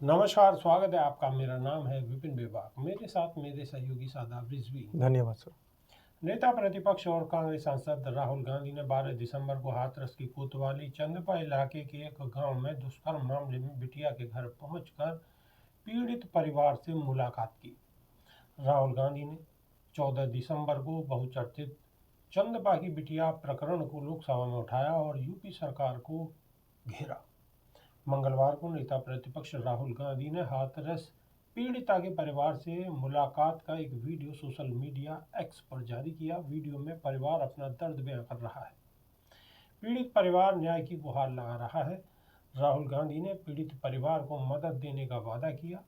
नमस्कार, स्वागत है आपका। मेरा नाम है विपिन बेबाक। मेरे साथ मेरे सहयोगी शादाब रिजवी। धन्यवाद सर। नेता प्रतिपक्ष और कांग्रेस सांसद राहुल गांधी ने 12 दिसंबर को हाथरस की कोतवाली चंदपा इलाके के एक गांव में दुष्कर्म मामले में बिटिया के घर पहुंचकर पीड़ित परिवार से मुलाकात की। राहुल गांधी ने 14 दिसंबर को बहुचर्चित चंदपा की बिटिया प्रकरण को लोकसभा में उठाया और यूपी सरकार को घेरा। मंगलवार को नेता प्रतिपक्ष राहुल गांधी ने हाथरस पीड़िता के परिवार से मुलाकात का एक वीडियो सोशल मीडिया एक्स पर जारी किया। वीडियो में परिवार अपना दर्द बयां कर रहा है। पीड़ित परिवार न्याय की गुहार लगा रहा है। राहुल गांधी ने पीड़ित परिवार को मदद देने का वादा किया।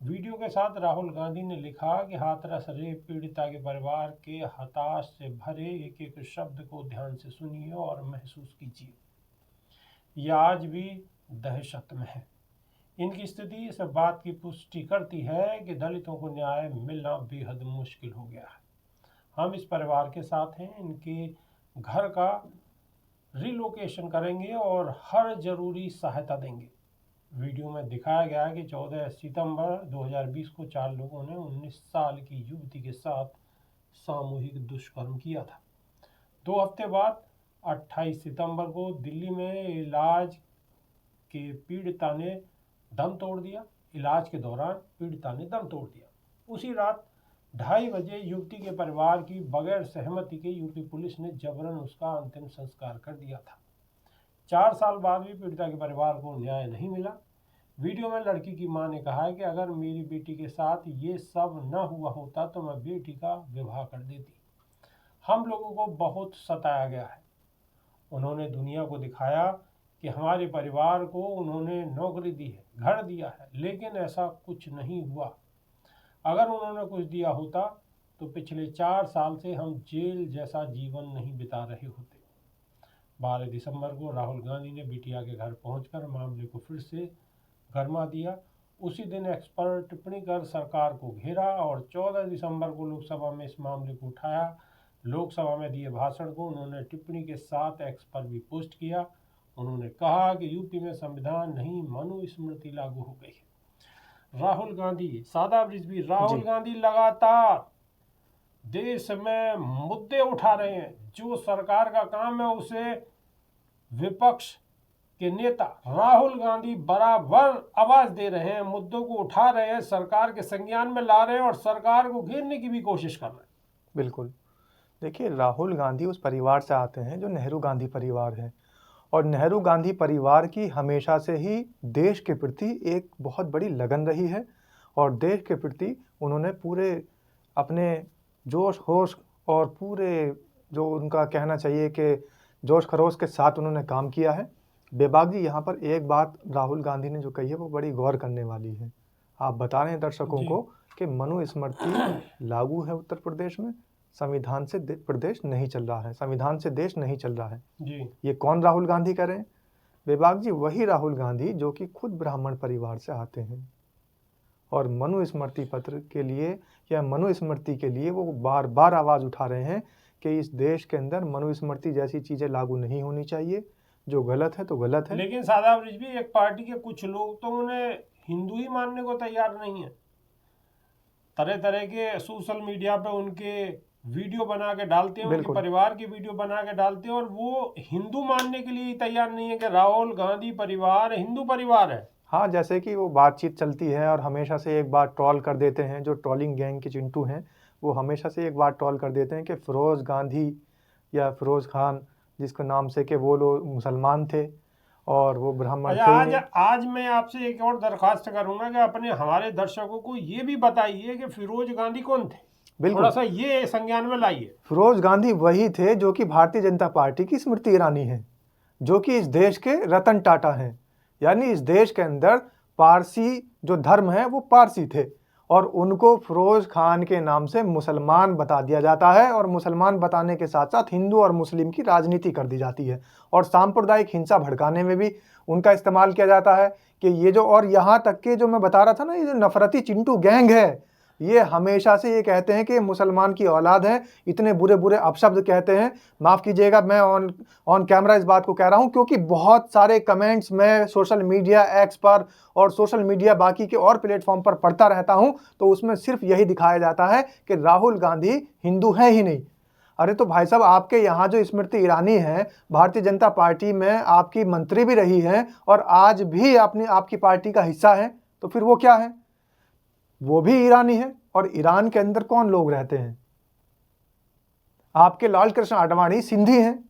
वीडियो के साथ राहुल गांधी ने लिखा कि हाथरस रेप पीड़िता के परिवार के हताश से भरे एक एक शब्द को ध्यान से सुनिए और महसूस कीजिए। यह आज भी दहशत में है। इनकी स्थिति इस बात की पुष्टि करती है कि दलितों को न्याय मिलना बेहद मुश्किल हो गया है। हम इस परिवार के साथ हैं। इनके घर का रिलोकेशन करेंगे और हर जरूरी सहायता देंगे। वीडियो में दिखाया गया है कि 14 सितंबर 2020 को 4 लोगों ने 19 साल की युवती के साथ सामूहिक दुष्कर्म किया था। 2 हफ्ते बाद 28 सितंबर को दिल्ली में इलाज के पीड़िता ने दम तोड़ दिया। इलाज के दौरान पीड़िता ने दम तोड़ दिया। उसी रात 2:30 बजे युवती के परिवार की बगैर सहमति के यूपी पुलिस ने जबरन उसका अंतिम संस्कार कर दिया था। 4 साल बाद भी पीड़िता के परिवार को न्याय नहीं मिला। वीडियो में लड़की की मां ने कहा है कि अगर मेरी बेटी के साथ ये सब न हुआ होता तो मैं बेटी का विवाह कर देती। हम लोगों को बहुत सताया गया है। उन्होंने दुनिया को दिखाया कि हमारे परिवार को उन्होंने नौकरी दी है, घर दिया है, लेकिन ऐसा कुछ नहीं हुआ। अगर उन्होंने कुछ दिया होता तो पिछले 4 साल से हम जेल जैसा जीवन नहीं बिता रहे होते। 12 दिसंबर को राहुल गांधी ने बिटिया के घर पहुंचकर मामले को फिर से गरमा दिया। उसी दिन एक्स पर टिप्पणी कर सरकार को घेरा और 14 दिसंबर को लोकसभा में इस मामले को उठाया। लोकसभा में दिए भाषण को उन्होंने टिप्पणी के साथ एक्स पर भी पोस्ट किया। उन्होंने कहा कि यूपी में संविधान नहीं, मनुस्मृति लागू हो गई है। राहुल गांधी, शादाब रिजवी, राहुल गांधी लगातार देश में मुद्दे उठा रहे हैं। जो सरकार का काम है उसे विपक्ष के नेता राहुल गांधी बराबर आवाज दे रहे हैं, मुद्दों को उठा रहे हैं, सरकार के संज्ञान में ला रहे हैं और सरकार को घेरने की भी कोशिश कर रहे हैं। बिल्कुल। देखिए, राहुल गांधी उस परिवार से आते हैं जो नेहरू गांधी परिवार है और नेहरू गांधी परिवार की हमेशा से ही देश के प्रति एक बहुत बड़ी लगन रही है और देश के प्रति उन्होंने पूरे अपने जोश होश और पूरे जो उनका कहना चाहिए कि जोश खरोश के साथ उन्होंने काम किया है। बेबाक जी, यहाँ पर एक बात राहुल गांधी ने जो कही है वो बड़ी गौर करने वाली है। आप बता रहे हैं दर्शकों को कि मनुस्मृति लागू है उत्तर प्रदेश में, संविधान से प्रदेश नहीं चल रहा है, संविधान से देश नहीं चल रहा है जी। ये कौन राहुल गांधी कह रहे हैं? बेबाक जी, वही राहुल गांधी जो कि खुद ब्राह्मण परिवार से आते हैं और मनुस्मृति पत्र के लिए या मनुस्मृति के लिए वो बार बार आवाज उठा रहे हैं कि इस देश के अंदर मनुस्मृति जैसी चीजें लागू नहीं होनी चाहिए। जो गलत है तो गलत है। लेकिन शादाब रिजवी, एक पार्टी के कुछ लोग तो उन्हें हिंदू ही मानने को तैयार नहीं है। तरह तरह के सोशल मीडिया पे उनके वीडियो बना के डालते हैं, उनके परिवार की वीडियो बना के डालते हैं और वो हिंदू मानने के लिए तैयार नहीं है कि राहुल गांधी परिवार हिंदू परिवार है। हाँ, जैसे कि वो बातचीत चलती है और हमेशा से एक बार ट्रोल कर देते हैं। जो ट्रोलिंग गैंग के चिंटू हैं वो हमेशा से एक बार ट्रोल कर देते हैं कि फिरोज गांधी या फिरोज खान, जिसके नाम से कि वो लोग मुसलमान थे और वो ब्राह्मण थे। आज मैं आपसे एक और दरखास्त करूंगा कि अपने हमारे दर्शकों को ये भी बताइए कि फिरोज गांधी कौन थे। बिल्कुल, थोड़ा सा ये संज्ञान में लाइए। फिरोज गांधी वही थे जो कि भारतीय जनता पार्टी की स्मृति ईरानी है, जो कि इस देश के रतन टाटा हैं। यानी इस देश के अंदर पारसी जो धर्म है वो पारसी थे और उनको फिरोज खान के नाम से मुसलमान बता दिया जाता है और मुसलमान बताने के साथ साथ हिंदू और मुस्लिम की राजनीति कर दी जाती है और सांप्रदायिक हिंसा भड़काने में भी उनका इस्तेमाल किया जाता है कि ये जो, और यहाँ तक के जो मैं बता रहा था ना, ये जो नफरती चिंटू गैंग है, ये हमेशा से ये कहते हैं कि मुसलमान की औलाद है, इतने बुरे बुरे अपशब्द कहते हैं। माफ़ कीजिएगा, मैं ऑन कैमरा इस बात को कह रहा हूँ क्योंकि बहुत सारे कमेंट्स मैं सोशल मीडिया एक्स पर और सोशल मीडिया बाकी के और प्लेटफॉर्म पर पढ़ता रहता हूँ, तो उसमें सिर्फ यही दिखाया जाता है कि राहुल गांधी हिंदू है ही नहीं। अरे तो भाई साहब, आपके यहाँ जो स्मृति ईरानी है, भारतीय जनता पार्टी में आपकी मंत्री भी रही हैं और आज भी आपकी पार्टी का हिस्सा है, तो फिर वो क्या है? वो भी ईरानी है। और ईरान के अंदर कौन लोग रहते हैं? आपके लाल कृष्ण आडवाणी सिंधी हैं।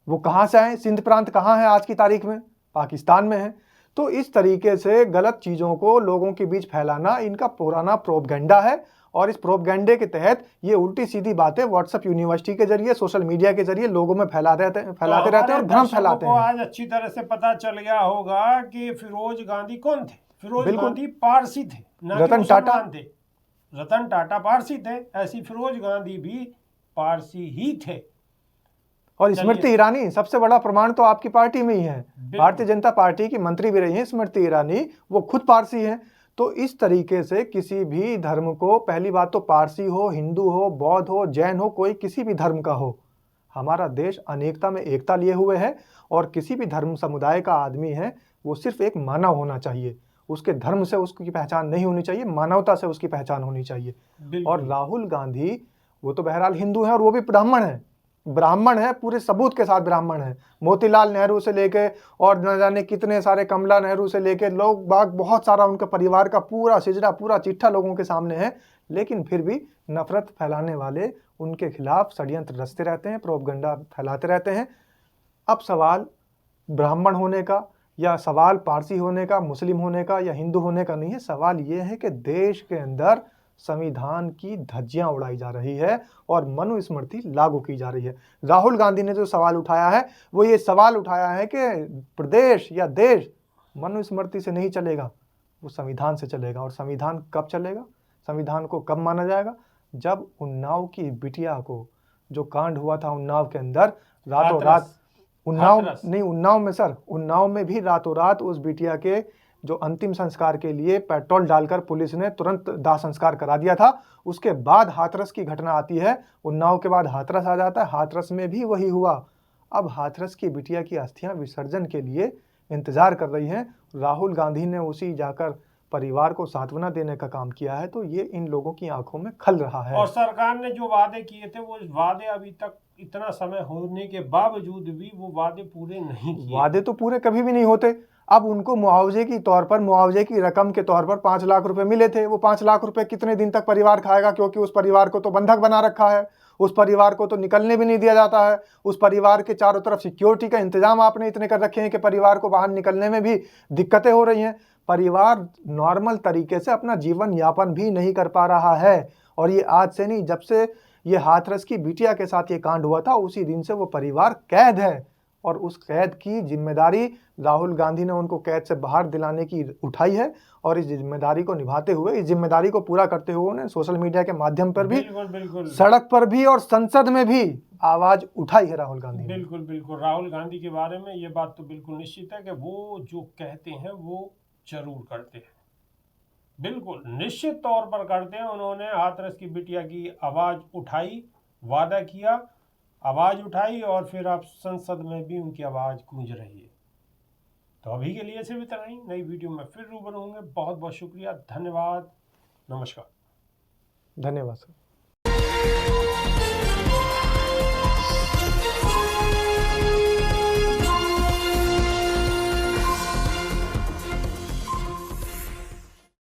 वो कहाँ से आए? सिंध प्रांत कहाँ है आज की तारीख में? पाकिस्तान में है। तो इस तरीके से गलत चीज़ों को लोगों के बीच फैलाना इनका पुराना प्रोपगेंडा है और इस प्रोपगेंडे के तहत ये उल्टी सीधी बातें व्हाट्सएप यूनिवर्सिटी के जरिए, सोशल मीडिया के जरिए लोगों में फैलाते रहते हैं और भ्रम फैलाते हैं। आज अच्छी तरह से पता चल गया होगा कि फिरोज गांधी कौन थे। फिरोज बिल्कुल। गांधी पारसी थे, ना कि रतन टाटा मुसलमान थे। रतन टाटा पारसी थे, ऐसी फिरोज गांधी भी पारसी ही थे। और स्मृति ईरानी सबसे बड़ा प्रमाण तो आपकी पार्टी में ही है। भारतीय जनता पार्टी की मंत्री भी रही हैं स्मृति ईरानी, वो खुद पारसी हैं। तो इस तरीके से किसी भी धर्म को, पहली बात तो पारसी हो, हिंदू हो, बौद्ध हो, जैन हो, कोई किसी भी धर्म का हो, हमारा देश अनेकता में एकता लिए हुए है और किसी भी धर्म समुदाय का आदमी है वो सिर्फ एक मानव होना चाहिए। उसके धर्म से उसकी पहचान नहीं होनी चाहिए, मानवता से उसकी पहचान होनी चाहिए। और राहुल गांधी वो तो बहरहाल हिंदू हैं और वो भी ब्राह्मण है, पूरे सबूत के साथ ब्राह्मण है। मोतीलाल नेहरू से लेके और न जाने कितने सारे, कमला नेहरू से लेके लोग बाग, बहुत सारा उनका परिवार का पूरा सिजरा, पूरा चिट्ठा लोगों के सामने है। लेकिन फिर भी नफरत फैलाने वाले उनके खिलाफ षड्यंत्र रचते रहते हैं, प्रोपगंडा फैलाते रहते हैं। अब सवाल ब्राह्मण होने का या सवाल पारसी होने का, मुस्लिम होने का या हिंदू होने का नहीं है। सवाल ये है कि देश के अंदर संविधान की धज्जियां उड़ाई जा रही है और मनुस्मृति लागू की जा रही है। राहुल गांधी ने जो सवाल उठाया है वो ये सवाल उठाया है कि प्रदेश या देश मनुस्मृति से नहीं चलेगा, वो संविधान से चलेगा। और संविधान कब चलेगा? संविधान को कब माना जाएगा? जब उन्नाव की बिटिया को जो कांड हुआ था उन्नाव के अंदर, रातों रात, उन्नाव में भी रातों रात उस बिटिया के जो अंतिम संस्कार के लिए पेट्रोल डालकर पुलिस ने तुरंत दाह संस्कार करा दिया था। उसके बाद हाथरस की घटना आती है, उन्नाव के बाद हाथरस आ जाता है, हाथरस में भी वही हुआ। अब हाथरस की बिटिया की अस्थियां विसर्जन के लिए इंतजार कर रही हैं। राहुल गांधी ने उसी जाकर परिवार को सांत्वना देने का काम किया है, तो ये इन लोगों की आंखों में खल रहा है। और सरकार ने जो वादे किए थे वो वादे अभी तक इतना समय होने के बावजूद भी वो वादे पूरे नहीं किए। वादे तो पूरे कभी भी नहीं होते। अब उनको मुआवजे की तौर पर, मुआवजे की रकम के तौर पर 5 लाख रुपए मिले थे। वो 5 लाख रुपए कितने दिन तक परिवार खाएगा? क्योंकि उस परिवार को तो बंधक बना रखा है, उस परिवार को तो निकलने भी नहीं दिया जाता है। उस परिवार के चारों तरफ सिक्योरिटी का इंतजाम आपने इतने कर रखे हैं कि परिवार को बाहर निकलने में भी दिक्कतें हो रही हैं। परिवार नॉर्मल तरीके से अपना जीवन यापन भी नहीं कर पा रहा है। और ये आज से नहीं, जब से ये हाथरस की बिटिया के साथ ये कांड हुआ था उसी दिन से वो परिवार कैद है। और उस कैद की जिम्मेदारी राहुल गांधी ने उनको कैद से बाहर दिलाने की उठाई है। और इस जिम्मेदारी को निभाते हुए, इस जिम्मेदारी को पूरा करते हुए उन्हें सोशल मीडिया के माध्यम पर भी, बिल्कुल सड़क पर भी और संसद में भी आवाज उठाई है राहुल गांधी। बिल्कुल राहुल गांधी के बारे में ये बात तो बिल्कुल निश्चित है कि वो जो कहते हैं वो जरूर करते हैं, बिल्कुल निश्चित तौर पर करते हैं। उन्होंने हाथरस की बिटिया की आवाज उठाई, वादा किया, आवाज उठाई और फिर अब संसद में भी उनकी आवाज गूंज रही है। तो अभी के लिए सिर्फ इतना ही। नई वीडियो में फिर रूबरू होंगे। बहुत बहुत शुक्रिया, धन्यवाद, नमस्कार। धन्यवाद सर।